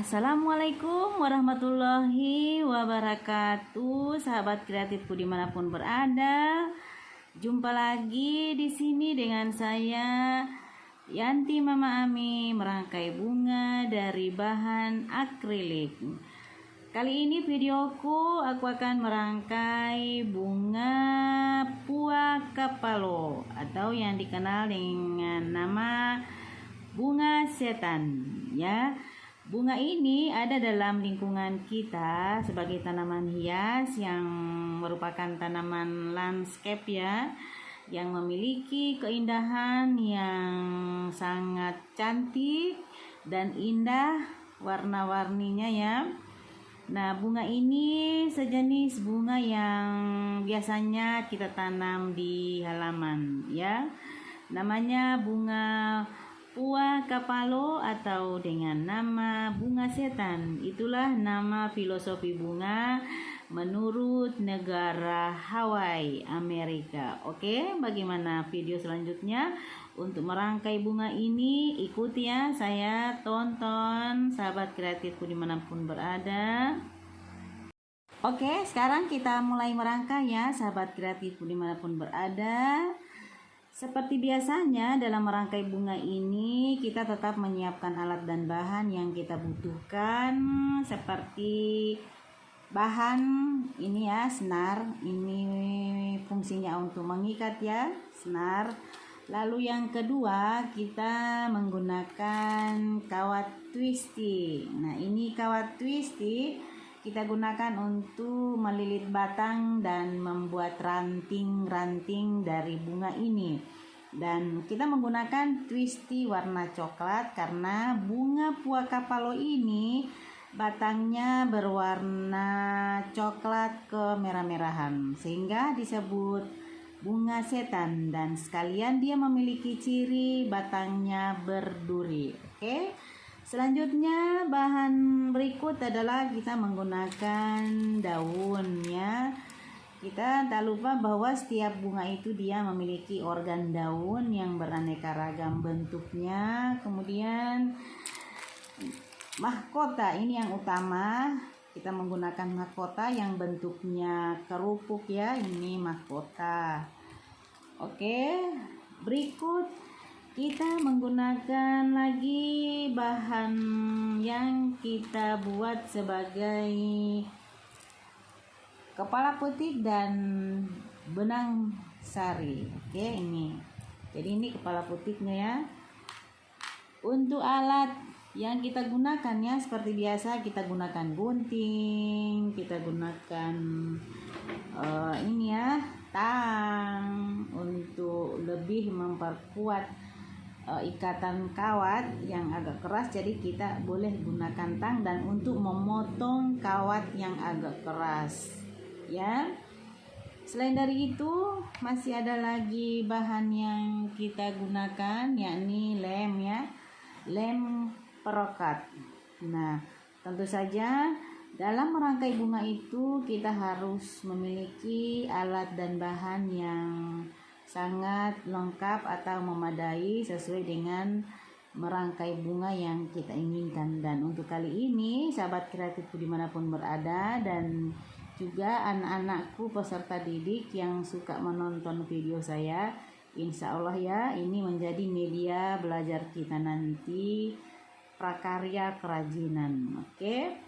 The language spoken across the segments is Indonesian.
Assalamualaikum warahmatullahi wabarakatuh, sahabat kreatifku dimanapun berada. Jumpa lagi di sini dengan saya Yanti Mama Ami merangkai bunga dari bahan akrilik. Kali ini videoku aku akan merangkai bunga Puakapalo atau yang dikenal dengan nama bunga setan ya. Bunga ini ada dalam lingkungan kita sebagai tanaman hias yang merupakan tanaman landscape ya, yang memiliki keindahan yang sangat cantik dan indah warna-warninya ya. Nah, bunga ini sejenis bunga yang biasanya kita tanam di halaman ya. Namanya bunga Puakapalo atau dengan nama bunga setan. Itulah nama filosofi bunga menurut negara Hawaii, Amerika. Oke, bagaimana video selanjutnya untuk merangkai bunga ini? Ikuti ya, saya tonton sahabat kreatifku dimanapun berada. Oke, sekarang kita mulai merangkai ya, sahabat kreatifku dimanapun berada. Seperti biasanya dalam merangkai bunga ini kita tetap menyiapkan alat dan bahan yang kita butuhkan, seperti bahan ini ya, senar. Ini fungsinya untuk mengikat ya, senar. Lalu yang kedua kita menggunakan kawat twisty. Nah, ini kawat twisty kita gunakan untuk melilit batang dan membuat ranting-ranting dari bunga ini. Dan kita menggunakan twisty warna coklat karena bunga Puakapalo ini batangnya berwarna coklat kemerah-merahan sehingga disebut bunga setan, dan sekalian dia memiliki ciri batangnya berduri. Oke. Selanjutnya bahan berikut adalah kita menggunakan daun ya. Kita tak lupa bahwa setiap bunga itu dia memiliki organ daun yang beraneka ragam bentuknya. Kemudian mahkota ini yang utama. Kita menggunakan mahkota yang bentuknya kerupuk ya. Ini mahkota. Oke, berikut kita menggunakan lagi bahan yang kita buat sebagai kepala putik dan benang sari. Oke, ini. Jadi ini kepala putiknya ya. Untuk alat yang kita gunakan ya, seperti biasa kita gunakan gunting, kita gunakan ini ya, tang untuk lebih memperkuat ikatan kawat yang agak keras, jadi kita boleh gunakan tang, dan untuk memotong kawat yang agak keras ya. Selain dari itu masih ada lagi bahan yang kita gunakan, yakni lem ya, lem perokat. Nah, tentu saja dalam merangkai bunga itu kita harus memiliki alat dan bahan yang sangat lengkap atau memadai sesuai dengan merangkai bunga yang kita inginkan. Dan untuk kali ini sahabat kreatifku dimanapun berada dan juga anak-anakku peserta didik yang suka menonton video saya, insya Allah ya, ini menjadi media belajar kita nanti, prakarya kerajinan. Oke,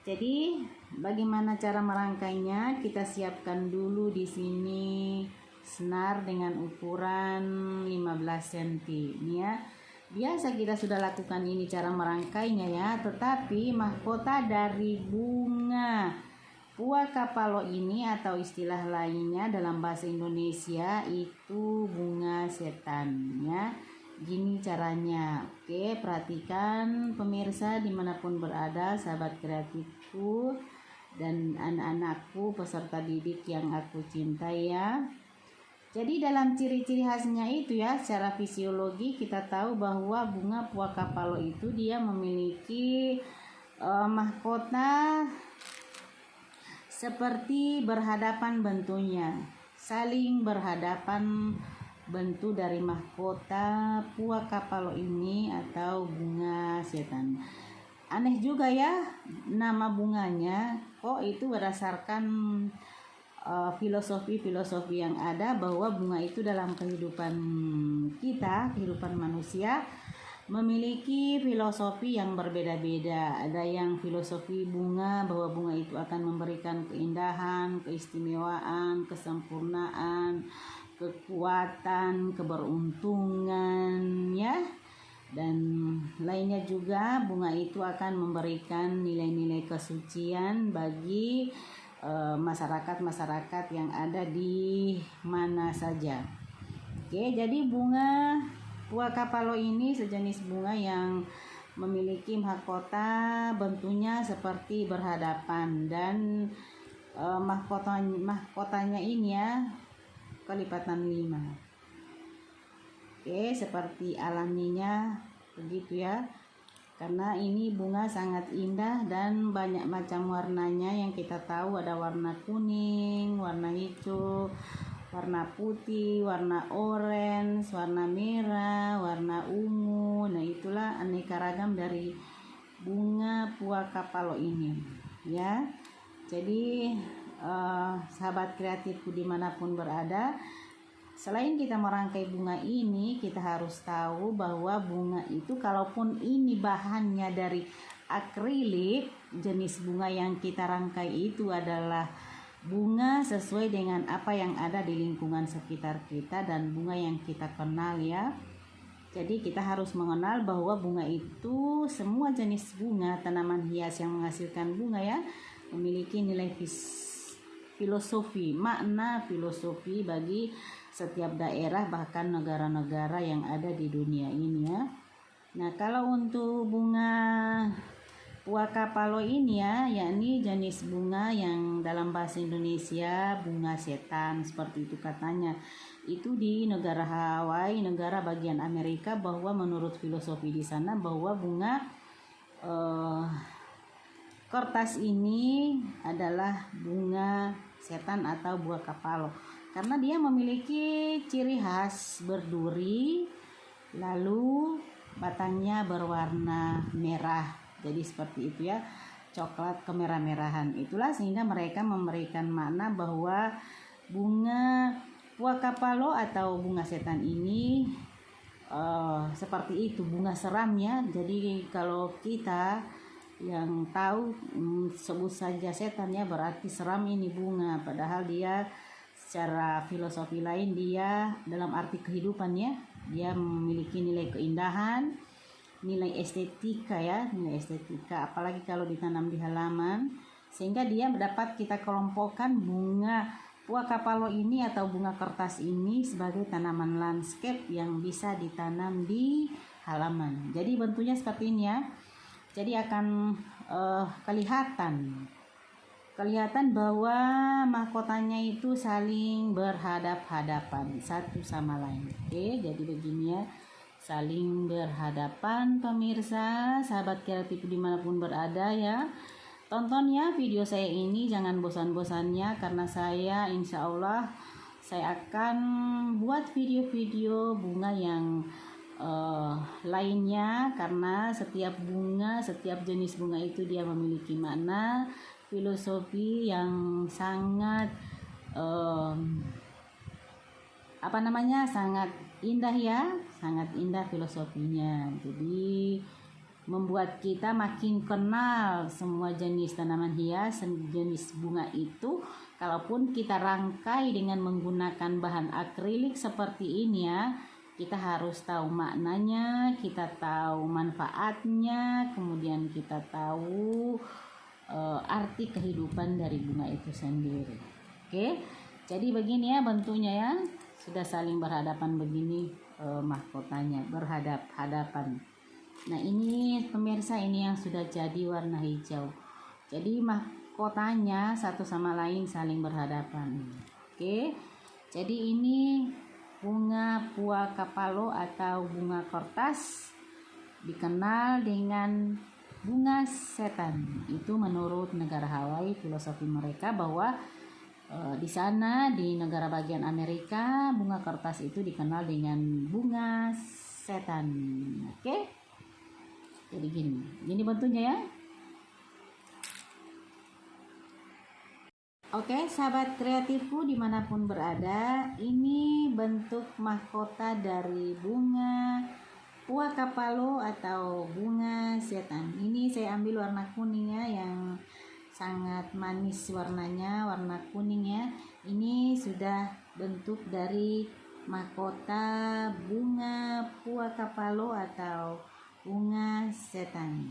jadi bagaimana cara merangkainya? Kita siapkan dulu di sini senar dengan ukuran 15 cm ini ya. Biasa kita sudah lakukan ini cara merangkainya ya, tetapi mahkota dari bunga Puakapalo ini atau istilah lainnya dalam bahasa Indonesia itu bunga setan ya. Gini caranya. Oke, perhatikan pemirsa dimanapun berada, sahabat kreatifku dan anak-anakku peserta didik yang aku cintai ya. Jadi dalam ciri-ciri khasnya itu ya, secara fisiologi kita tahu bahwa bunga Puakapalo itu dia memiliki mahkota seperti berhadapan bentuknya, saling berhadapan bentuk dari mahkota Puakapalo ini atau bunga setan. aneh juga ya nama bunganya, kok itu berdasarkan filosofi yang ada bahwa bunga itu dalam kehidupan kita, kehidupan manusia memiliki filosofi yang berbeda-beda. Ada yang filosofi bunga bahwa bunga itu akan memberikan keindahan, keistimewaan, kesempurnaan, kekuatan, keberuntungan ya. Dan lainnya juga bunga itu akan memberikan nilai-nilai kesucian bagi masyarakat-masyarakat yang ada di mana saja. Oke, jadi bunga Puakapalo ini sejenis bunga yang memiliki mahkota bentuknya seperti berhadapan, dan mahkotanya ini ya kelipatan 5. Oke, seperti alaminya begitu ya. Karena ini bunga sangat indah dan banyak macam warnanya yang kita tahu, ada warna kuning, warna hijau, warna putih, warna orange, warna merah, warna ungu. Nah, itulah aneka ragam dari bunga Puakapalo ini ya. Jadi sahabat kreatifku dimanapun berada, selain kita merangkai bunga ini, kita harus tahu bahwa bunga itu kalaupun ini bahannya dari akrilik, jenis bunga yang kita rangkai itu adalah bunga sesuai dengan apa yang ada di lingkungan sekitar kita dan bunga yang kita kenal ya. Jadi kita harus mengenal bahwa bunga itu, semua jenis bunga, tanaman hias yang menghasilkan bunga ya, memiliki nilai filosofi, makna filosofi bagi setiap daerah bahkan negara-negara yang ada di dunia ini ya. Nah, kalau untuk bunga Puakapalo ini ya, yakni jenis bunga yang dalam bahasa Indonesia bunga setan seperti itu katanya. Itu di negara Hawaii, negara bagian Amerika, bahwa menurut filosofi di sana bahwa bunga kertas ini adalah bunga setan atau Puakapalo. Karena dia memiliki ciri khas berduri, lalu batangnya berwarna merah. Jadi seperti itu ya, coklat kemerah-merahan. Itulah sehingga mereka memberikan makna bahwa bunga Puakapalo atau bunga setan ini seperti itu, bunga seram ya. Jadi kalau kita yang tahu sebut saja setan ya, berarti seram ini bunga, padahal dia secara filosofi lain dia dalam arti kehidupan ya, dia memiliki nilai keindahan, nilai estetika ya, nilai estetika, apalagi kalau ditanam di halaman, sehingga dia dapat kita kelompokkan bunga Puakapalo ini atau bunga kertas ini sebagai tanaman landscape yang bisa ditanam di halaman. Jadi bentuknya seperti ini ya. Jadi akan kelihatan bahwa mahkotanya itu saling berhadap-hadapan satu sama lain. Oke, jadi begini ya, saling berhadapan pemirsa, sahabat kreatif dimanapun berada ya. Tonton ya video saya ini, jangan bosan-bosannya, karena saya insya Allah saya akan buat video-video bunga yang lainnya, karena setiap bunga, setiap jenis bunga itu dia memiliki makna filosofi yang sangat sangat indah ya, sangat indah filosofinya. Jadi membuat kita makin kenal semua jenis tanaman hias, jenis bunga itu. Kalaupun kita rangkai dengan menggunakan bahan akrilik seperti ini ya, kita harus tahu maknanya, kita tahu manfaatnya, kemudian kita tahu arti kehidupan dari bunga itu sendiri. Oke, jadi begini ya bentuknya ya, sudah saling berhadapan begini, mahkotanya berhadap-hadapan. Nah ini pemirsa, ini yang sudah jadi warna hijau. Jadi mahkotanya satu sama lain saling berhadapan. Oke, jadi ini bunga Puakapalo atau bunga kertas, dikenal dengan bunga setan. Itu menurut negara Hawaii, filosofi mereka bahwa di sana di negara bagian Amerika bunga kertas itu dikenal dengan bunga setan. Oke. Jadi gini bentuknya ya. Oke, sahabat kreatifku dimanapun berada, ini bentuk mahkota dari bunga Puaka Palo atau bunga setan. Ini saya ambil warna kuning ya, yang sangat manis warnanya, warna kuning ya. Ini sudah bentuk dari mahkota bunga Puaka Palo atau bunga setan.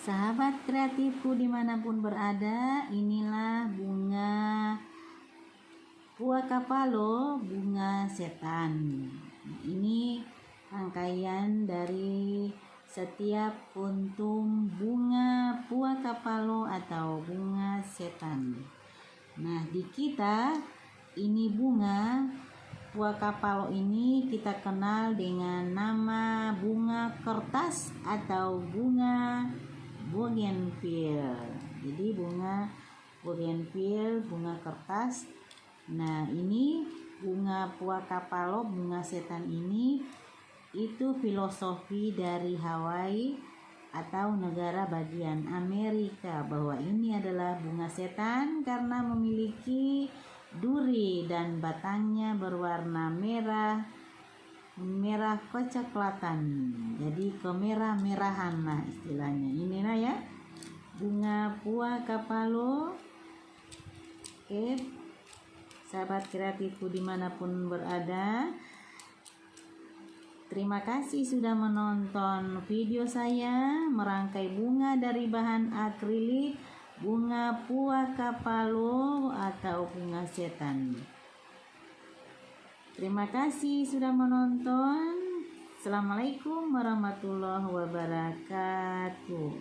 Sahabat kreatifku dimanapun berada, inilah bunga Puaka Palo, bunga setan. Ini rangkaian dari setiap puntung bunga Puaka Palo atau bunga setan. Nah, di kita ini bunga Puaka Palo ini kita kenal dengan nama bunga kertas atau bunga bougainville. Jadi bunga bougainville, bunga kertas. Nah, ini bunga Puaka Palo, bunga setan ini itu filosofi dari Hawaii atau negara bagian Amerika, bahwa ini adalah bunga setan karena memiliki duri dan batangnya berwarna merah kecoklatan, jadi kemerah-merahan lah istilahnya. Inilah ya bunga Puaka Palo. Oke, sahabat kreatifku dimanapun berada, terima kasih sudah menonton video saya merangkai bunga dari bahan akrilik bunga Puaka Palo atau bunga setan. Terima kasih sudah menonton. Assalamualaikum warahmatullahi wabarakatuh.